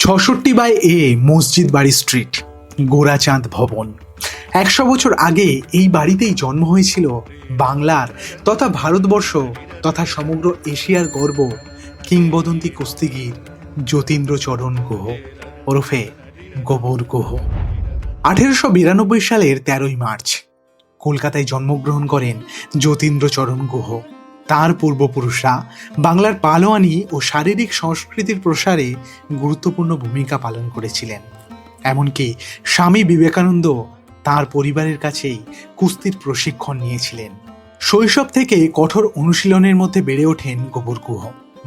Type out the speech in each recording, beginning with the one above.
66/A মসজিদ বাড়ি street, Gorachand ভবন। 100 বছর আগে এই বাড়িতেই জন্ম হয়েছিল বাংলার তথা ভারতবর্ষ তথা সমগ্র এশিয়ার গর্ব কিংবদন্তি কুস্তিগীর যতীন্দ্রচরণ গুহ ওরফে গোবর গুহ। 1892 সালের 13ই মার্চ কলকাতায় জন্মগ্রহণ করেন যতীন্দ্রচরণ গুহ। তার পূর্বপুরুষরা বাংলার পালোয়ানি ও শারীরিক সংস্কৃতির প্রসারে গুরুত্বপূর্ণ ভূমিকা পালন করেছিলেন। এমনকি স্বামী বিবেকানন্দ তার পরিবারের কাছেই কুস্তির প্রশিক্ষণ নিয়েছিলেন। শৈশব থেকে কঠোর অনুশীলনের মধ্যে বেড়ে ওঠেন গোবর গুহ।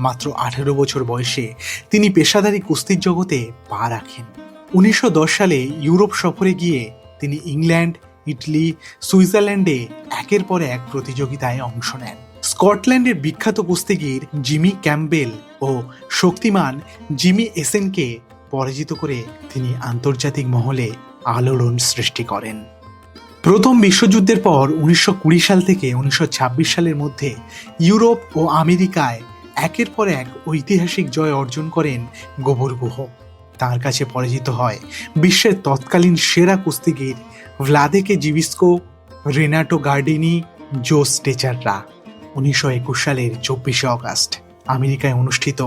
মাত্র 18 বছর বয়সে তিনি পেশাদারি কুস্তির জগতে পা রাখেন। 1910 সালে ইউরোপ সফরে গিয়ে তিনি ইংল্যান্ড, ইটালি, সুইজারল্যান্ডে একের পর এক প্রতিযোগিতায় অংশ নেন। স্কটল্যান্ডের বিখ্যাত কুস্তিগীর জিমি ক্যাম্পবেল ও শক্তিমান জিমি এসেনকে পরাজিত করে তিনি আন্তর্জাতিক মহলে আলোড়ন সৃষ্টি করেন। প্রথম বিশ্বযুদ্ধের পর 1920 সাল থেকে 1926 সালের মধ্যে ইউরোপ ও আমেরিকায় একের পর এক ঐতিহাসিক জয় অর্জন করেন গোবর গুহ। তার কাছে পরাজিত হয় বিশ্বের তৎকালীন সেরা কুস্তিগীর ভ্লাদেকে জিভিস্কো, রেনাটো গার্ডিনি, জো স্টেচাররা। 1921 সালের 24শে অগাস্ট আমেরিকায় অনুষ্ঠিত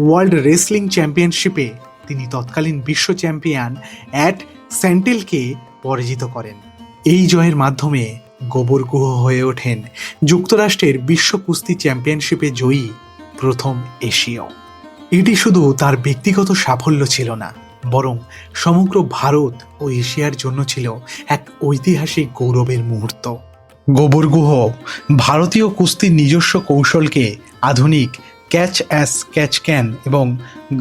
ওয়ার্ল্ড রেসলিং চ্যাম্পিয়নশিপে তিনি তৎকালীন বিশ্ব চ্যাম্পিয়ন অ্যাড স্যান্টেলকে পরাজিত করেন। এই জয়ের মাধ্যমে গোবর গুহ হয়ে ওঠেন যুক্তরাষ্ট্রের বিশ্ব কুস্তি চ্যাম্পিয়নশিপে জয়ী প্রথম এশীয়। এটি শুধু তার ব্যক্তিগত সাফল্য ছিল না, বরং সমগ্র ভারত ও এশিয়ার জন্য ছিল এক ঐতিহাসিক গৌরবের মুহূর্ত। গোবর গুহ ভারতীয় কুস্তির নিজস্ব কৌশলকে আধুনিক ক্যাচ অ্যাস ক্যাচ ক্যান এবং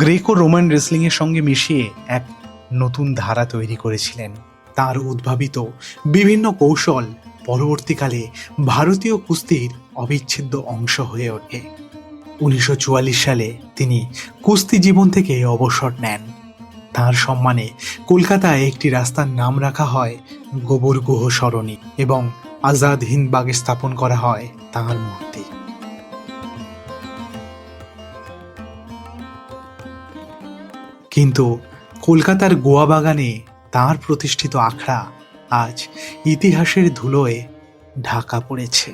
গ্রেকো রোমান রেসলিংয়ের সঙ্গে মিশিয়ে এক নতুন ধারা তৈরি করেছিলেন। তার উদ্ভাবিত বিভিন্ন কৌশল পরবর্তীকালে ভারতীয় কুস্তির অবিচ্ছেদ্য অংশ হয়ে ওঠে। 1944 সালে তিনি কুস্তি জীবন থেকে অবসর নেন। তার সম্মানে কলকাতায় একটি রাস্তার নাম রাখা হয় গোবর গুহ সরণি এবং আজাদ হিন্দ বাগে স্থাপন করা হয় তাঁর মূর্তি। কিন্তু কলকাতার গোয়া বাগানে তাঁর প্রতিষ্ঠিত আখড়া আজ ইতিহাসের ধুলোয় ঢাকা পড়েছে।